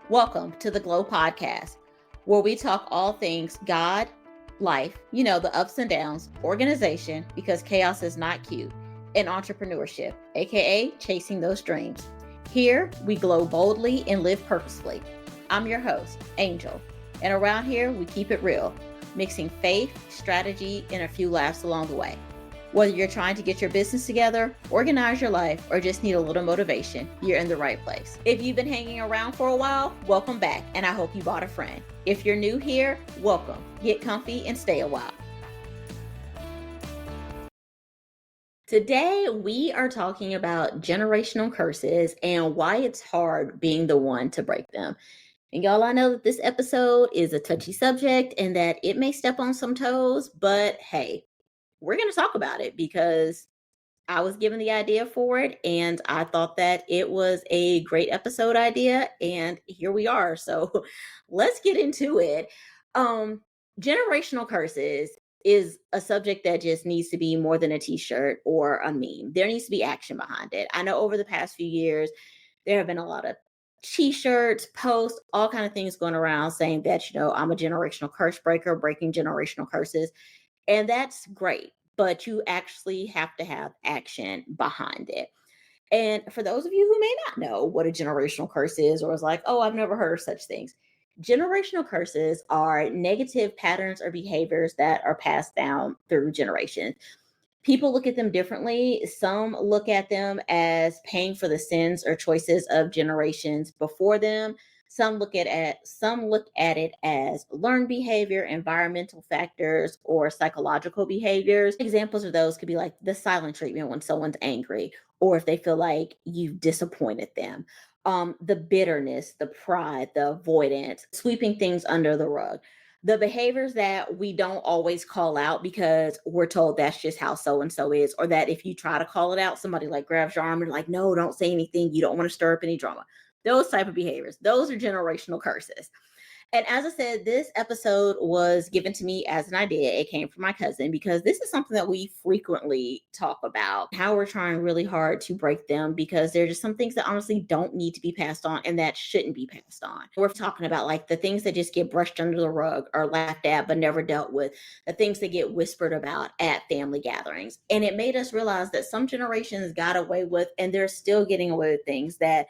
Welcome to the G.L.O.E podcast, where we talk all things God, life, the ups and downs, organization, because chaos is not cute, and entrepreneurship, aka chasing those dreams. Here, we glow boldly and live purposefully. I'm your host, Angel, and around here, we keep it real, mixing faith, strategy, and a few laughs along the way. Whether you're trying to get your business together, organize your life, or just need a little motivation, you're in the right place. If you've been hanging around for a while, welcome back, and I hope you bought a friend. If you're new here, welcome. Get comfy and stay a while. Today, we are talking about generational curses and why it's hard being the one to break them. And y'all, I know that this episode is a touchy subject and that it may step on some toes, but hey, we're going to talk about it because I was given the idea for it and I thought that it was a great episode idea, and here we are. So let's get into it. Generational curses is a subject that just needs to be more than a t-shirt or a meme. There needs to be action behind it. I know over the past few years there have been a lot of t-shirts, posts, all kind of things going around saying that, I'm a generational curse breaker, breaking generational curses. And that's great, but you actually have to have action behind it. And for those of you who may not know what a generational curse is, or is like, oh, I've never heard of such things. Generational curses are negative patterns or behaviors that are passed down through generations. People look at them differently. Some look at them as paying for the sins or choices of generations before them. Some look at it as learned behavior, environmental factors, or psychological behaviors. Examples of those could be like the silent treatment when someone's angry, or if they feel like you've disappointed them. The bitterness, the pride, the avoidance, sweeping things under the rug, the behaviors that we don't always call out because we're told that's just how so and so is, or that if you try to call it out, somebody like grabs your arm and like, no, don't say anything, you don't want to stir up any drama. Those type of behaviors, those are generational curses. And as I said, this episode was given to me as an idea. It came from my cousin because this is something that we frequently talk about, how we're trying really hard to break them because there are just some things that honestly don't need to be passed on and that shouldn't be passed on. We're talking about like the things that just get brushed under the rug or laughed at but never dealt with, the things that get whispered about at family gatherings. And it made us realize that some generations got away with, and they're still getting away with things that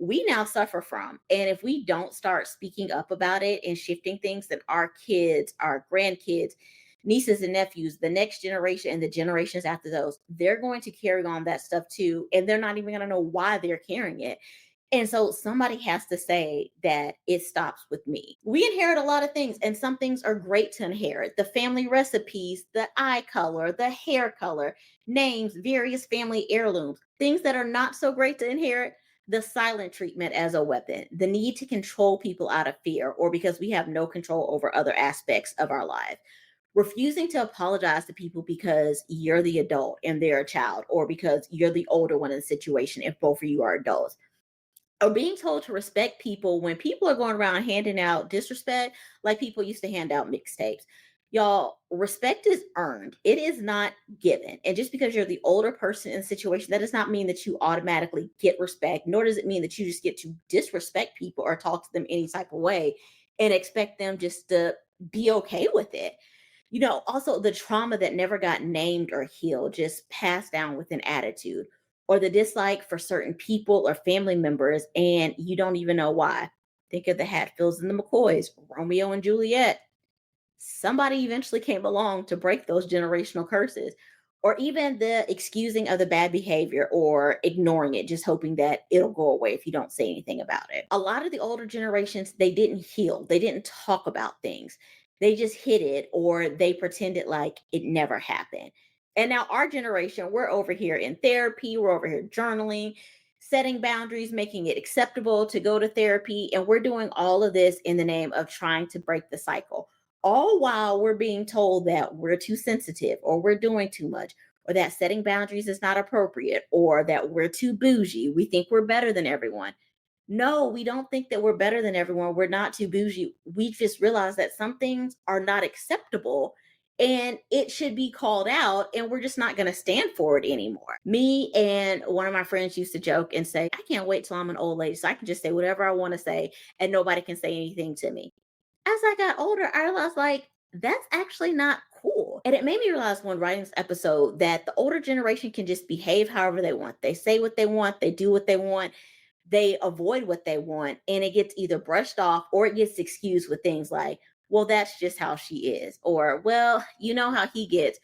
we now suffer from. And if we don't start speaking up about it and shifting things, then our kids, our grandkids, nieces and nephews, the next generation and the generations after those, they're going to carry on that stuff too. And they're not even going to know why they're carrying it. And so somebody has to say that it stops with me. We inherit a lot of things, and some things are great to inherit. The family recipes, the eye color, the hair color, names, various family heirlooms, things that are not so great to inherit. The silent treatment as a weapon, the need to control people out of fear or because we have no control over other aspects of our life, refusing to apologize to people because you're the adult and they're a child, or because you're the older one in the situation if both of you are adults, or being told to respect people when people are going around handing out disrespect like people used to hand out mixtapes. Y'all, respect is earned. It is not given. And just because you're the older person in the situation, that does not mean that you automatically get respect, nor does it mean that you just get to disrespect people or talk to them any type of way and expect them just to be okay with it. Also the trauma that never got named or healed, just passed down with an attitude, or the dislike for certain people or family members, and you don't even know why. Think of the Hatfields and the McCoys, Romeo and Juliet. Somebody eventually came along to break those generational curses, or even the excusing of the bad behavior or ignoring it, just hoping that it'll go away if you don't say anything about it. A lot of the older generations, they didn't heal, they didn't talk about things, they just hid it or they pretended like it never happened. And now our generation, we're over here in therapy, we're over here journaling, setting boundaries, making it acceptable to go to therapy, and we're doing all of this in the name of trying to break the cycle, all while we're being told that we're too sensitive or we're doing too much, or that setting boundaries is not appropriate, or that we're too bougie. We think we're better than everyone. No, we don't think that we're better than everyone. We're not too bougie. We just realize that some things are not acceptable and it should be called out, and we're just not going to stand for it anymore. Me and one of my friends used to joke and say, I can't wait till I'm an old lady so I can just say whatever I want to say and nobody can say anything to me. As I got older, I realized like that's actually not cool. And it made me realize when writing this episode that the older generation can just behave however they want. They say what they want, they do what they want, they avoid what they want, and it gets either brushed off or it gets excused with things like, well, that's just how she is, or, well, you know how he gets.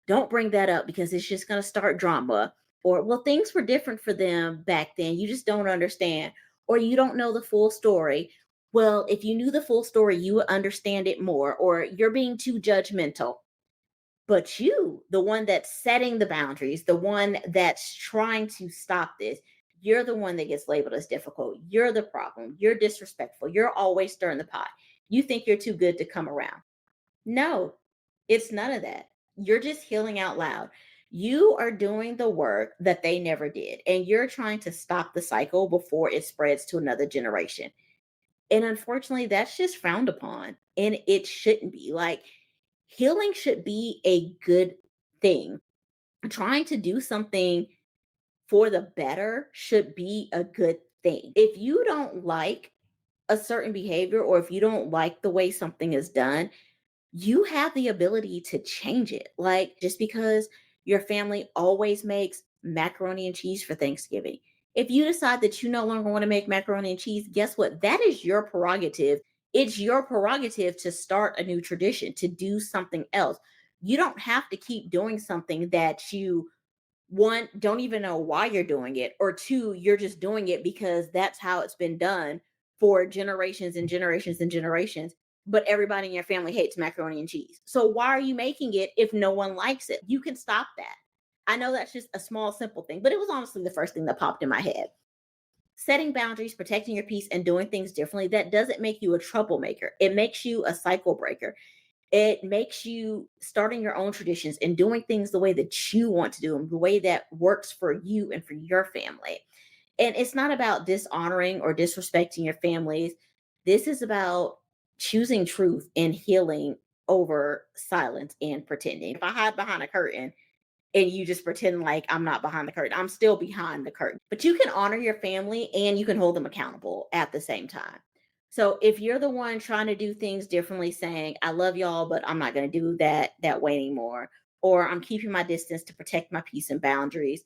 Don't bring that up because it's just going to start drama. Or, well, things were different for them back then. You just don't understand. Or you don't know the full story. Well, if you knew the full story, you would understand it more. Or you're being too judgmental. But you, the one that's setting the boundaries, the one that's trying to stop this, you're the one that gets labeled as difficult. You're the problem. You're disrespectful. You're always stirring the pot. You think you're too good to come around. No, it's none of that. You're just healing out loud. You are doing the work that they never did, and you're trying to stop the cycle before it spreads to another generation. And unfortunately, that's just frowned upon, and it shouldn't be. Like, healing should be a good thing. Trying to do something for the better should be a good thing. If you don't like a certain behavior or if you don't like the way something is done, you have the ability to change it. Like, just because your family always makes macaroni and cheese for Thanksgiving, if you decide that you no longer want to make macaroni and cheese, guess what? That is your prerogative. It's your prerogative to start a new tradition, to do something else. You don't have to keep doing something that you, one, don't even know why you're doing it, or two, you're just doing it because that's how it's been done for generations and generations and generations. But everybody in your family hates macaroni and cheese. So why are you making it if no one likes it? You can stop that. I know that's just a small, simple thing, but it was honestly the first thing that popped in my head. Setting boundaries, protecting your peace, and doing things differently, that doesn't make you a troublemaker. It makes you a cycle breaker. It makes you starting your own traditions and doing things the way that you want to do them, the way that works for you and for your family. And it's not about dishonoring or disrespecting your families. This is about choosing truth and healing over silence and pretending. If I hide behind a curtain and you just pretend like I'm not behind the curtain, I'm still behind the curtain. But you can honor your family and you can hold them accountable at the same time. So if you're the one trying to do things differently, saying, I love y'all, but I'm not going to do that way anymore, or I'm keeping my distance to protect my peace and boundaries,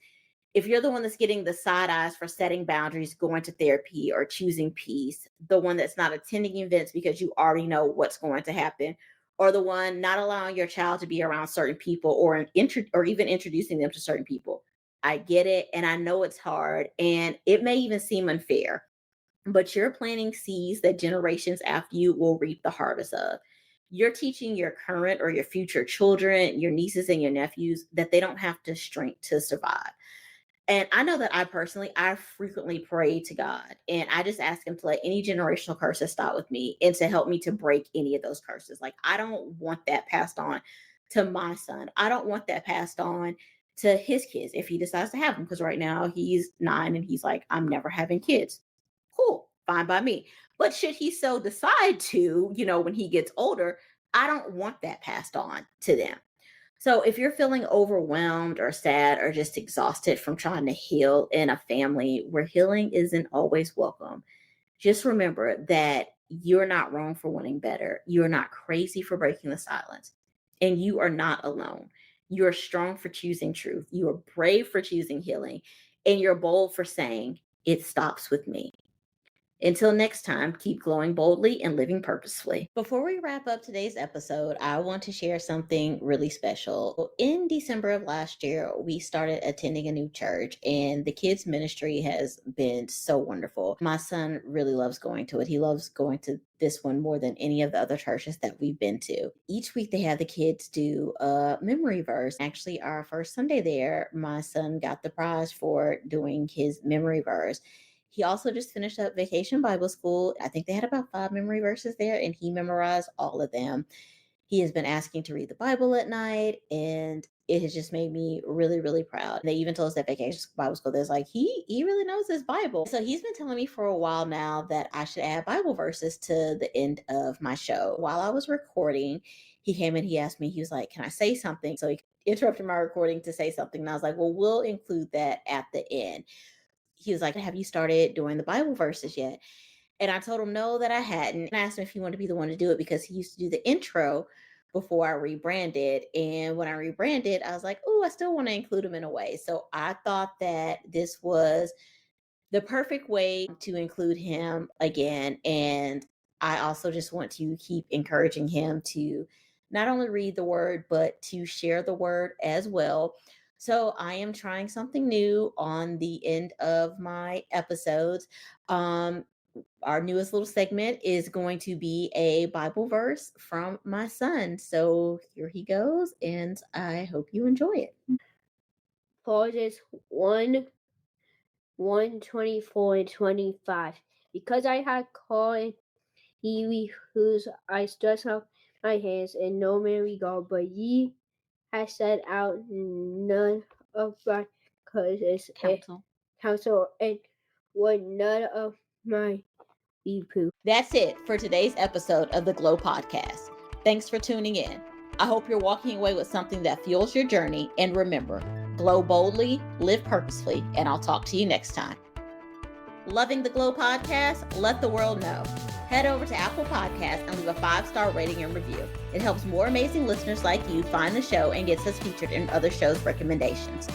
if you're the one that's getting the side eyes for setting boundaries, going to therapy, or choosing peace, the one that's not attending events because you already know what's going to happen, or the one not allowing your child to be around certain people, or even introducing them to certain people, I get it, and I know it's hard, and it may even seem unfair, but you're planting seeds that generations after you will reap the harvest of. You're teaching your current or your future children, your nieces and your nephews, that they don't have to shrink to survive. And I know that I frequently pray to God, and I just ask him to let any generational curses stop with me and to help me to break any of those curses. Like, I don't want that passed on to my son. I don't want that passed on to his kids if he decides to have them. Because right now he's 9 and he's like, I'm never having kids. Cool, fine by me. But should he so decide to, when he gets older, I don't want that passed on to them. So if you're feeling overwhelmed or sad or just exhausted from trying to heal in a family where healing isn't always welcome, just remember that you're not wrong for wanting better. You're not crazy for breaking the silence. And you are not alone. You're strong for choosing truth. You are brave for choosing healing. And you're bold for saying, it stops with me. Until next time, keep glowing boldly and living purposefully. Before we wrap up today's episode, I want to share something really special. In December of last year, we started attending a new church, and the kids' ministry has been so wonderful. My son really loves going to it. He loves going to this one more than any of the other churches that we've been to. Each week, they have the kids do a memory verse. Actually, our first Sunday there, my son got the prize for doing his memory verse. He also just finished up Vacation Bible School. I think they had about 5 memory verses there, and he memorized all of them. He has been asking to read the Bible at night, and it has just made me really, really proud. They even told us that Vacation Bible School, there's like, he really knows his Bible. So he's been telling me for a while now that I should add Bible verses to the end of my show. While I was recording, he came in, he asked me, he was like, can I say something? So he interrupted my recording to say something. And I was like, well, we'll include that at the end. He was like, have you started doing the Bible verses yet? And I told him no, that I hadn't. And I asked him if he wanted to be the one to do it because he used to do the intro before I rebranded. And when I rebranded, I was like, oh, I still want to include him in a way. So I thought that this was the perfect way to include him again. And I also just want to keep encouraging him to not only read the word, but to share the word as well. So I am trying something new on the end of my episodes. Um, our newest little segment is going to be a Bible verse from my son. So here he goes, and I hope you enjoy it. Pauses 1:24 and 25. Because I had called he whose I stretched out my hands, and no man regard, but ye have set out none of my causes and Counsel. counsel, and would none of my reproof. That's it for today's episode of the G.L.O.E podcast. Thanks for tuning in. I hope you're walking away with something that fuels your journey. And remember, glow boldly, live purposefully, and I'll talk to you next time. Loving the G.L.O.E podcast? Let the world know. Head over to Apple Podcasts and leave a 5-star rating and review. It helps more amazing listeners like you find the show and gets us featured in other shows' recommendations.